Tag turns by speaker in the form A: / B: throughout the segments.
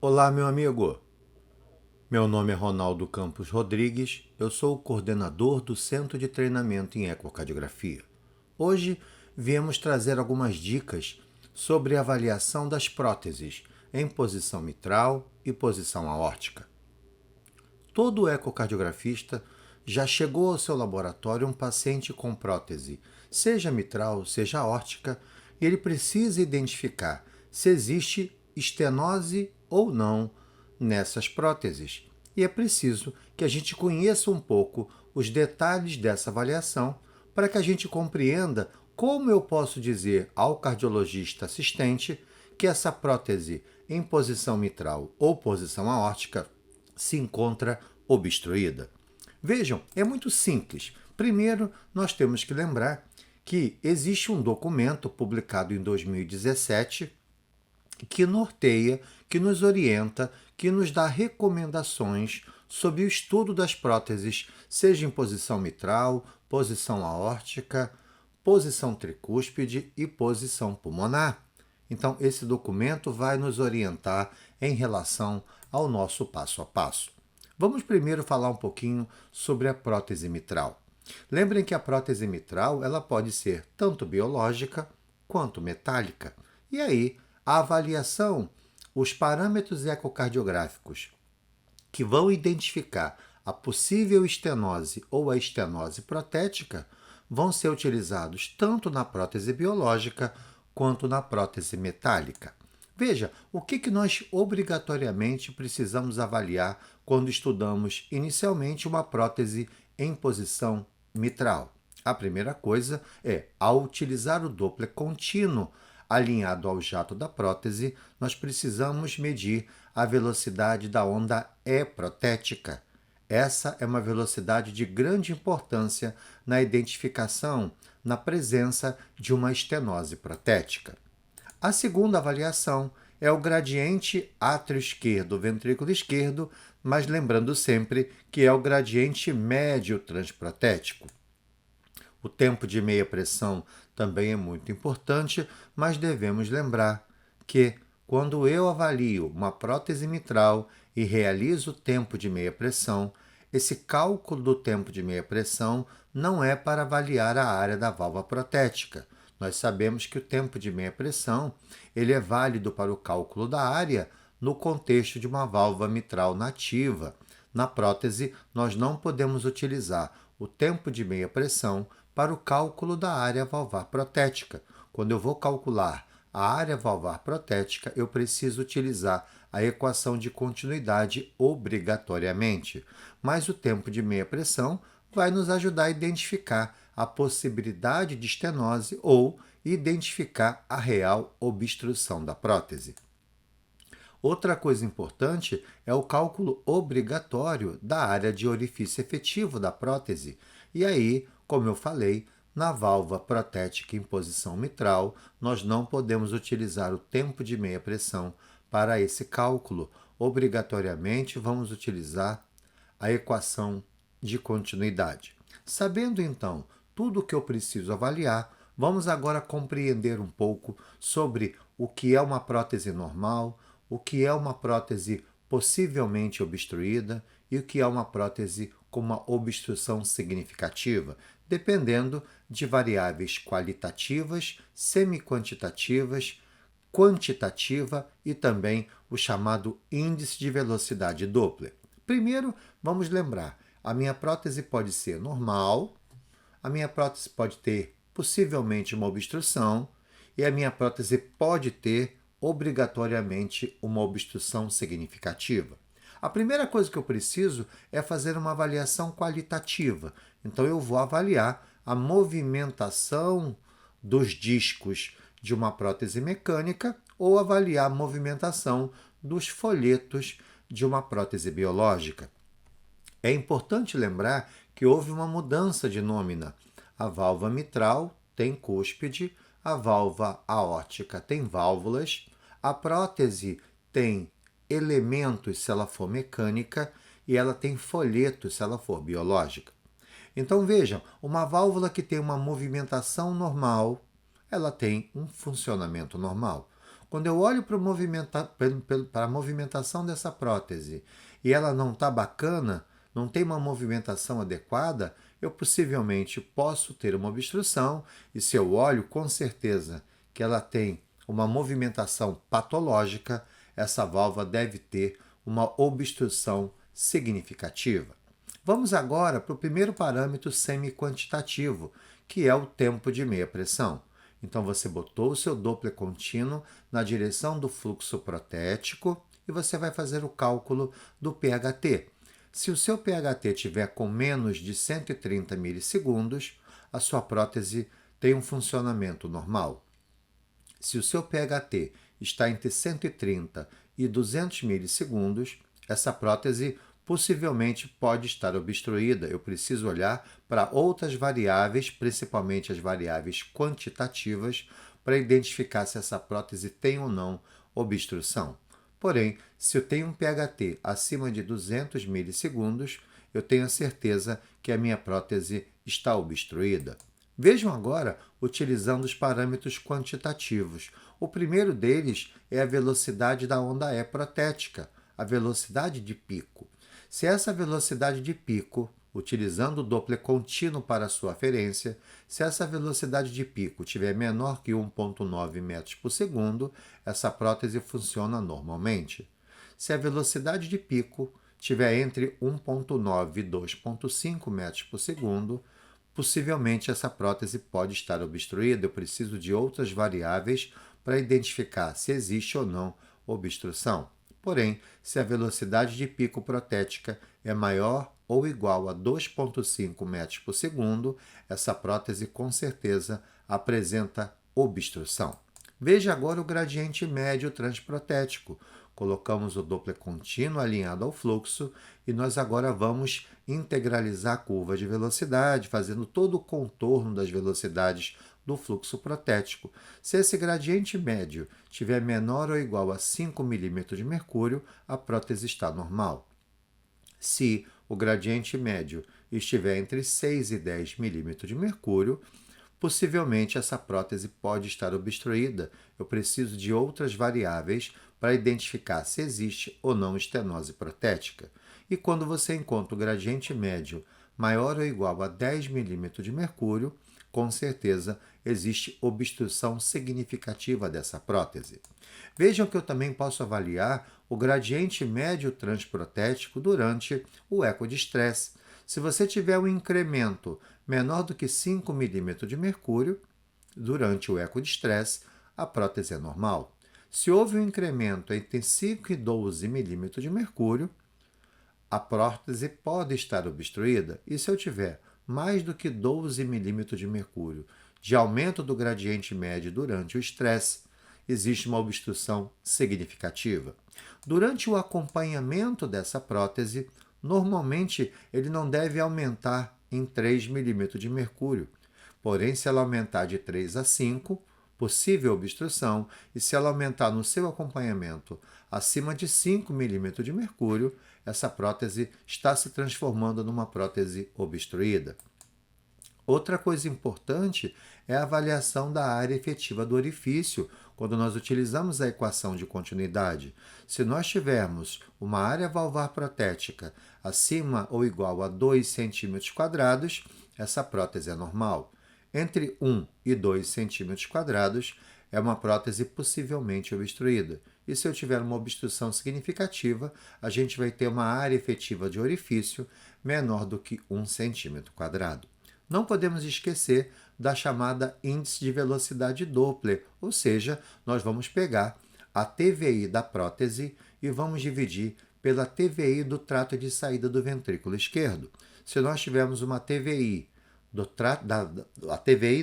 A: Olá, meu amigo. Meu nome é Ronaldo Campos Rodrigues, eu sou o coordenador do Centro de Treinamento em Ecocardiografia. Hoje viemos trazer algumas dicas sobre a avaliação das próteses em posição mitral e posição aórtica. Todo ecocardiografista já chegou ao seu laboratório um paciente com prótese, seja mitral, seja aórtica, e ele precisa identificar se existe estenose ou não nessas próteses. E é preciso que a gente conheça um pouco os detalhes dessa avaliação para que a gente compreenda como eu posso dizer ao cardiologista assistente que essa prótese em posição mitral ou posição aórtica se encontra obstruída. Vejam, é muito simples. Primeiro, nós temos que lembrar que existe um documento publicado em 2017 que norteia, que nos orienta, que nos dá recomendações sobre o estudo das próteses, seja em posição mitral, posição aórtica, posição tricúspide e posição pulmonar. Então, esse documento vai nos orientar em relação ao nosso passo a passo. Vamos primeiro falar um pouquinho sobre a prótese mitral. Lembrem que a prótese mitral ela pode ser tanto biológica quanto metálica. E aí, a avaliação, os parâmetros ecocardiográficos que vão identificar a possível estenose ou a estenose protética vão ser utilizados tanto na prótese biológica quanto na prótese metálica. Veja, o que nós obrigatoriamente precisamos avaliar quando estudamos inicialmente uma prótese em posição mitral. A primeira coisa é, ao utilizar o Doppler contínuo alinhado ao jato da prótese, nós precisamos medir a velocidade da onda E protética. Essa é uma velocidade de grande importância na identificação, na presença de uma estenose protética. A segunda avaliação é o gradiente átrio esquerdo, ventrículo esquerdo, mas lembrando sempre que é o gradiente médio transprotético. O tempo de meia pressão também é muito importante, mas devemos lembrar que quando eu avalio uma prótese mitral e realizo o tempo de meia pressão, esse cálculo do tempo de meia pressão não é para avaliar a área da válvula protética. Nós sabemos que o tempo de meia pressão ele é válido para o cálculo da área no contexto de uma válvula mitral nativa. Na prótese, nós não podemos utilizar o tempo de meia pressão para o cálculo da área valvar protética. Quando eu vou calcular a área valvar protética, eu preciso utilizar a equação de continuidade obrigatoriamente. Mas o tempo de meia pressão vai nos ajudar a identificar a possibilidade de estenose ou identificar a real obstrução da prótese. Outra coisa importante é o cálculo obrigatório da área de orifício efetivo da prótese. E aí, como eu falei, na válvula protética em posição mitral, nós não podemos utilizar o tempo de meia pressão para esse cálculo. Obrigatoriamente, vamos utilizar a equação de continuidade. Sabendo, então, tudo o que eu preciso avaliar, vamos agora compreender um pouco sobre o que é uma prótese normal, o que é uma prótese possivelmente obstruída e o que é uma prótese com uma obstrução significativa, dependendo de variáveis qualitativas, semi-quantitativas, quantitativa e também o chamado índice de velocidade Doppler. Primeiro, vamos lembrar, a minha prótese pode ser normal, a minha prótese pode ter possivelmente uma obstrução e a minha prótese pode ter obrigatoriamente uma obstrução significativa. A primeira coisa que eu preciso é fazer uma avaliação qualitativa. Então, eu vou avaliar a movimentação dos discos de uma prótese mecânica ou avaliar a movimentação dos folhetos de uma prótese biológica. É importante lembrar que houve uma mudança de nômina. A válvula mitral tem cúspide, a válvula aórtica tem válvulas, a prótese tem elementos se ela for mecânica e ela tem folhetos se ela for biológica. Então vejam, uma válvula que tem uma movimentação normal, ela tem um funcionamento normal. Quando eu olho para a movimentação dessa prótese e ela não está bacana, não tem uma movimentação adequada, eu possivelmente posso ter uma obstrução, e se eu olho, com certeza que ela tem uma movimentação patológica, essa válvula deve ter uma obstrução significativa. Vamos agora para o primeiro parâmetro semi-quantitativo, que é o tempo de meia pressão. Então você botou o seu Doppler contínuo na direção do fluxo protético e você vai fazer o cálculo do PHT. Se o seu PHT estiver com menos de 130 milissegundos, a sua prótese tem um funcionamento normal. Se o seu PHT está entre 130 e 200 milissegundos, essa prótese possivelmente pode estar obstruída. Eu preciso olhar para outras variáveis, principalmente as variáveis quantitativas, para identificar se essa prótese tem ou não obstrução. Porém, se eu tenho um PHT acima de 200 milissegundos, eu tenho a certeza que a minha prótese está obstruída. Vejam agora utilizando os parâmetros quantitativos. O primeiro deles é a velocidade da onda E protética, a velocidade de pico. Se essa velocidade de pico, utilizando o Doppler contínuo para sua aferência, se essa velocidade de pico tiver menor que 1,9 metros por segundo, essa prótese funciona normalmente. Se a velocidade de pico tiver entre 1,9 e 2,5 metros por segundo, possivelmente essa prótese pode estar obstruída. Eu preciso de outras variáveis para identificar se existe ou não obstrução. Porém, se a velocidade de pico protética é maior ou igual a 2,5 metros por segundo, essa prótese com certeza apresenta obstrução. Veja agora o gradiente médio transprotético. Colocamos o Doppler contínuo alinhado ao fluxo e nós agora vamos integralizar a curva de velocidade, fazendo todo o contorno das velocidades do fluxo protético. Se esse gradiente médio tiver menor ou igual a 5 milímetros de mercúrio, a prótese está normal. Se o gradiente médio estiver entre 6 e 10 milímetros de mercúrio, possivelmente essa prótese pode estar obstruída. Eu preciso de outras variáveis para identificar se existe ou não estenose protética. E quando você encontra o gradiente médio maior ou igual a 10 milímetros de mercúrio, com certeza existe obstrução significativa dessa prótese. Vejam que eu também posso avaliar o gradiente médio transprotético durante o eco de estresse. Se você tiver um incremento menor do que 5 milímetros de mercúrio durante o eco de estresse, a prótese é normal. Se houve um incremento entre 5 e 12 milímetros de mercúrio, a prótese pode estar obstruída. E se eu tiver mais do que 12 milímetros de mercúrio de aumento do gradiente médio durante o estresse, existe uma obstrução significativa. Durante o acompanhamento dessa prótese, normalmente ele não deve aumentar em 3 milímetros de mercúrio. Porém, se ela aumentar de 3 a 5, possível obstrução, e se ela aumentar no seu acompanhamento acima de 5 milímetros de mercúrio, essa prótese está se transformando numa prótese obstruída. Outra coisa importante é a avaliação da área efetiva do orifício, quando nós utilizamos a equação de continuidade. Se nós tivermos uma área valvar protética acima ou igual a 2 centímetros quadrados, essa prótese é normal. Entre 1 e 2 centímetros quadrados é uma prótese possivelmente obstruída. E se eu tiver uma obstrução significativa, a gente vai ter uma área efetiva de orifício menor do que 1 centímetro quadrado. Não podemos esquecer da chamada índice de velocidade Doppler, ou seja, nós vamos pegar a TVI da prótese e vamos dividir pela TVI do trato de saída do ventrículo esquerdo. Se nós tivermos uma TVI a TVI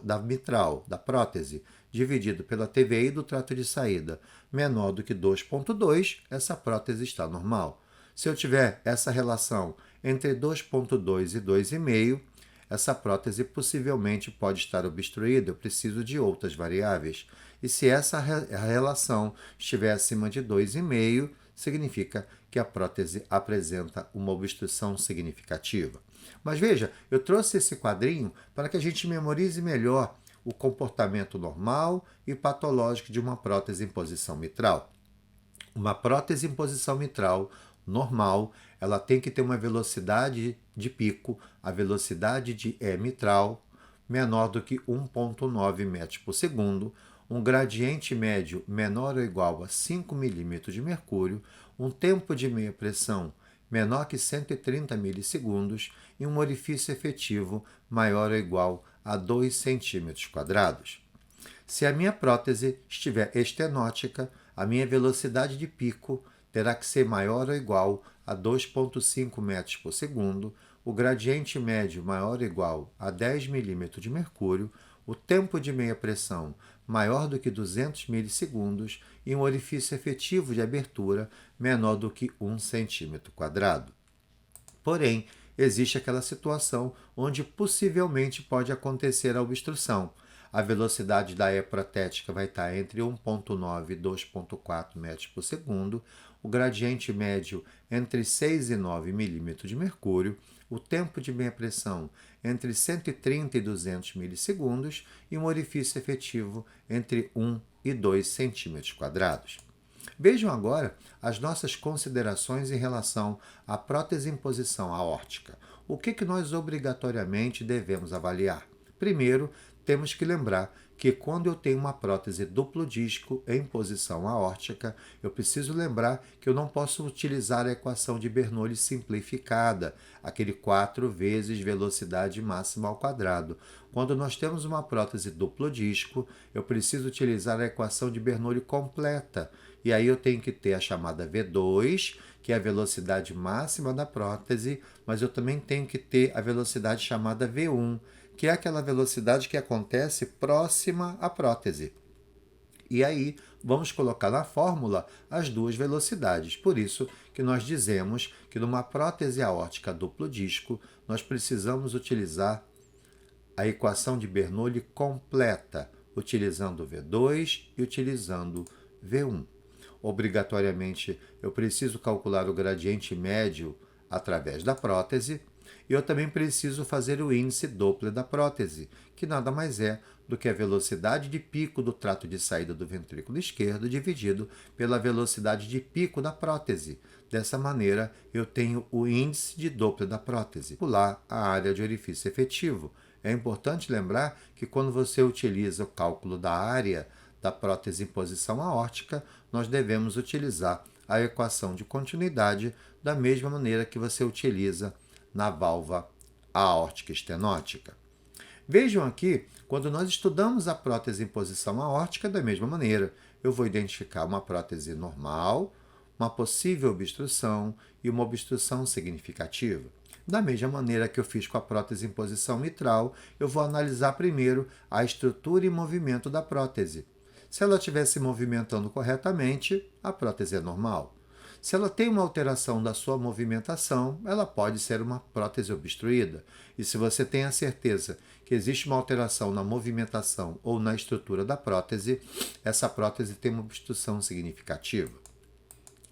A: da mitral, da prótese, dividido pela TVI do trato de saída menor do que 2,2, essa prótese está normal. Se eu tiver essa relação entre 2,2 e 2,5, essa prótese possivelmente pode estar obstruída. Eu preciso de outras variáveis. E se essa relação estiver acima de 2,5, significa que a prótese apresenta uma obstrução significativa. Mas veja, eu trouxe esse quadrinho para que a gente memorize melhor o comportamento normal e patológico de uma prótese em posição mitral. Uma prótese em posição mitral normal, ela tem que ter uma velocidade de pico, a velocidade de E mitral, menor do que 1,9 metros por segundo, um gradiente médio menor ou igual a 5 milímetros de mercúrio, um tempo de meia pressão menor que 130 milissegundos e um orifício efetivo maior ou igual a 2 centímetros quadrados. Se a minha prótese estiver estenótica, a minha velocidade de pico terá que ser maior ou igual a 2,5 metros por segundo, o gradiente médio maior ou igual a 10 milímetros de mercúrio, o tempo de meia pressão maior do que 200 milissegundos e um orifício efetivo de abertura menor do que 1 centímetro quadrado. Porém, existe aquela situação onde possivelmente pode acontecer a obstrução. A velocidade da E protética vai estar entre 1,9 e 2,4 metros por segundo, o gradiente médio entre 6 e 9 milímetros de mercúrio, o tempo de meia pressão entre 130 e 200 milissegundos e um orifício efetivo entre 1 e 2 centímetros quadrados. Vejam agora as nossas considerações em relação à prótese em posição aórtica. O que nós obrigatoriamente devemos avaliar? Primeiro, temos que lembrar que quando eu tenho uma prótese duplo disco em posição aórtica, eu preciso lembrar que eu não posso utilizar a equação de Bernoulli simplificada, aquele 4 vezes velocidade máxima ao quadrado. Quando nós temos uma prótese duplo disco, eu preciso utilizar a equação de Bernoulli completa. E aí eu tenho que ter a chamada V2, que é a velocidade máxima da prótese, mas eu também tenho que ter a velocidade chamada V1, que é aquela velocidade que acontece próxima à prótese. E aí vamos colocar na fórmula as duas velocidades. Por isso que nós dizemos que numa prótese aórtica duplo disco, nós precisamos utilizar a equação de Bernoulli completa, utilizando V2 e utilizando V1. Obrigatoriamente, eu preciso calcular o gradiente médio através da prótese e eu também preciso fazer o índice Doppler da prótese, que nada mais é do que a velocidade de pico do trato de saída do ventrículo esquerdo dividido pela velocidade de pico da prótese. Dessa maneira, eu tenho o índice de Doppler da prótese, calcular a área de orifício efetivo. É importante lembrar que quando você utiliza o cálculo da área da prótese em posição aórtica, nós devemos utilizar a equação de continuidade da mesma maneira que você utiliza na válvula aórtica estenótica. Vejam aqui, quando nós estudamos a prótese em posição aórtica, da mesma maneira, eu vou identificar uma prótese normal, uma possível obstrução e uma obstrução significativa. Da mesma maneira que eu fiz com a prótese em posição mitral, eu vou analisar primeiro a estrutura e movimento da prótese. Se ela estiver se movimentando corretamente, a prótese é normal. Se ela tem uma alteração da sua movimentação, ela pode ser uma prótese obstruída. E se você tem a certeza que existe uma alteração na movimentação ou na estrutura da prótese, essa prótese tem uma obstrução significativa.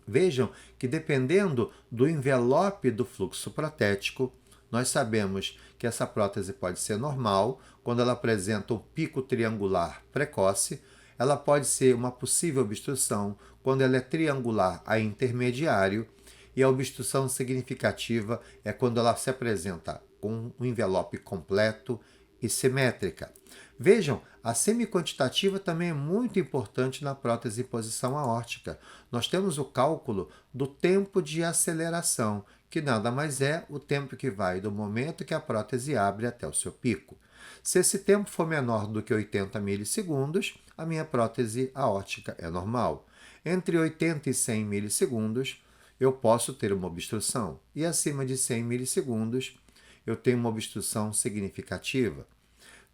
A: Vejam que dependendo do envelope do fluxo protético, nós sabemos que essa prótese pode ser normal, quando ela apresenta um pico triangular precoce. Ela pode ser uma possível obstrução quando ela é triangular a intermediário, e a obstrução significativa é quando ela se apresenta com um envelope completo e simétrica. Vejam, a semiquantitativa também é muito importante na prótese em posição aórtica. Nós temos o cálculo do tempo de aceleração, que nada mais é o tempo que vai do momento que a prótese abre até o seu pico. Se esse tempo for menor do que 80 milissegundos, a minha prótese aórtica é normal. Entre 80 e 100 milissegundos, eu posso ter uma obstrução. E acima de 100 milissegundos, eu tenho uma obstrução significativa.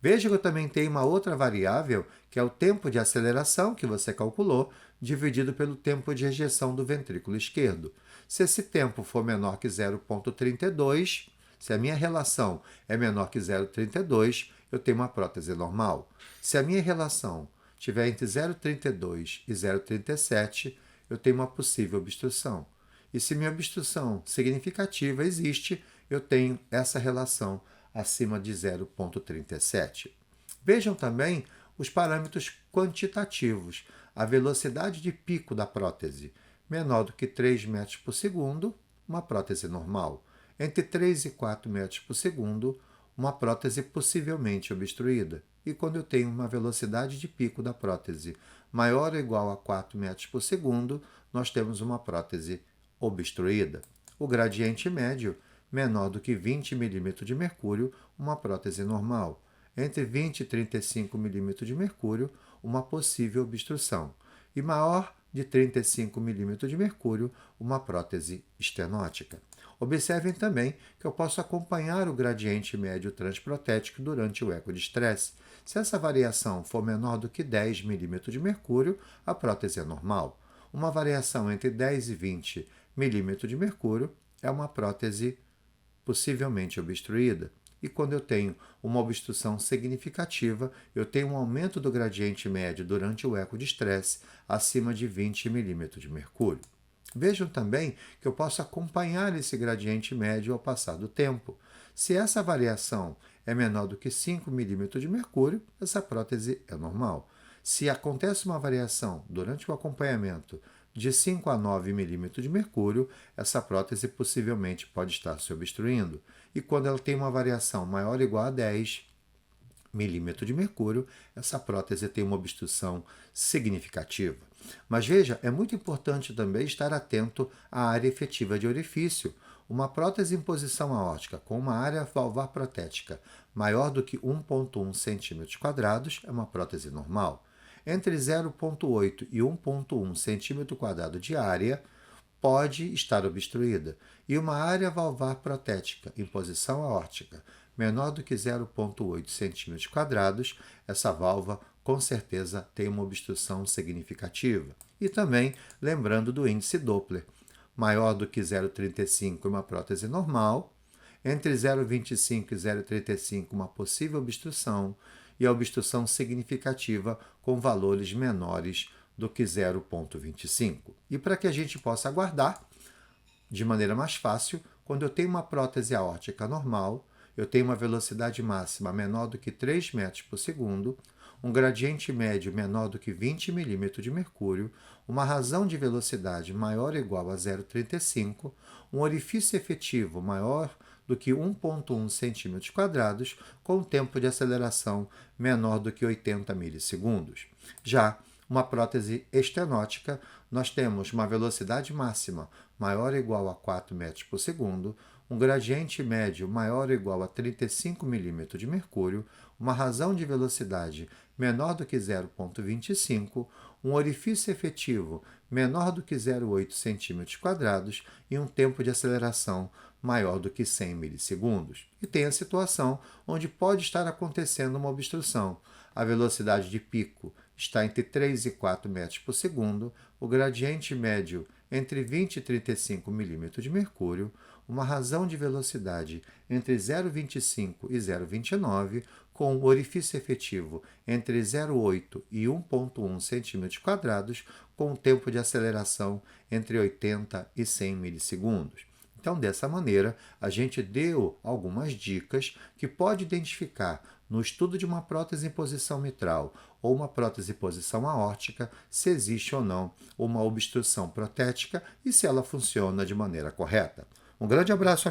A: Veja que eu também tenho uma outra variável, que é o tempo de aceleração que você calculou, dividido pelo tempo de ejeção do ventrículo esquerdo. Se esse tempo for menor que 0,32, se a minha relação é menor que 0,32, eu tenho uma prótese normal. Se a minha relação estiver entre 0,32 e 0,37, eu tenho uma possível obstrução. E se minha obstrução significativa existe, eu tenho essa relação acima de 0,37. Vejam também os parâmetros quantitativos. A velocidade de pico da prótese, menor do que 3 metros por segundo, uma prótese normal. Entre 3 e 4 metros por segundo, uma prótese possivelmente obstruída. E quando eu tenho uma velocidade de pico da prótese maior ou igual a 4 metros por segundo, nós temos uma prótese obstruída. O gradiente médio, menor do que 20 milímetros de mercúrio, uma prótese normal. Entre 20 e 35 milímetros de mercúrio, uma possível obstrução. E maior de 35 milímetros de mercúrio, uma prótese estenótica. Observem também que eu posso acompanhar o gradiente médio transprotético durante o eco de estresse. Se essa variação for menor do que 10 milímetros de mercúrio, a prótese é normal. Uma variação entre 10 e 20 milímetros de mercúrio é uma prótese possivelmente obstruída. E quando eu tenho uma obstrução significativa, eu tenho um aumento do gradiente médio durante o eco de estresse acima de 20 milímetros de mercúrio. Vejam também que eu posso acompanhar esse gradiente médio ao passar do tempo. Se essa variação é menor do que 5 milímetros de mercúrio, essa prótese é normal. Se acontece uma variação durante o acompanhamento de 5 a 9 milímetros de mercúrio, essa prótese possivelmente pode estar se obstruindo. E quando ela tem uma variação maior ou igual a 10 milímetros de mercúrio, essa prótese tem uma obstrução significativa. Mas veja, é muito importante também estar atento à área efetiva de orifício. Uma prótese em posição aórtica com uma área valvar protética maior do que 1,1 cm² é uma prótese normal. Entre 0,8 e 1,1 cm² de área pode estar obstruída, e uma área valvar protética em posição aórtica menor do que 0,8 cm², essa válvula com certeza tem uma obstrução significativa. E também lembrando do índice Doppler, maior do que 0,35 uma prótese normal, entre 0,25 e 0,35 uma possível obstrução, e a obstrução significativa com valores menores do que 0,25. E para que a gente possa aguardar de maneira mais fácil, quando eu tenho uma prótese aórtica normal, eu tenho uma velocidade máxima menor do que 3 metros por segundo, um gradiente médio menor do que 20 milímetros de mercúrio, uma razão de velocidade maior ou igual a 0,35, um orifício efetivo maior do que 1,1 cm², com um tempo de aceleração menor do que 80 milissegundos. Já uma prótese estenótica, nós temos uma velocidade máxima maior ou igual a 4 metros por segundo, um gradiente médio maior ou igual a 35 milímetros de mercúrio, uma razão de velocidade menor do que 0,25, um orifício efetivo menor do que 0,8 cm² e um tempo de aceleração maior do que 100 milissegundos. E tem a situação onde pode estar acontecendo uma obstrução. A velocidade de pico está entre 3 e 4 metros por segundo, o gradiente médio entre 20 e 35 milímetros de mercúrio, uma razão de velocidade entre 0,25 e 0,29, com o orifício efetivo entre 0,8 e 1,1 cm², com um tempo de aceleração entre 80 e 100 milissegundos. Então, dessa maneira, a gente deu algumas dicas que pode identificar no estudo de uma prótese em posição mitral ou uma prótese em posição aórtica se existe ou não uma obstrução protética e se ela funciona de maneira correta. Um grande abraço.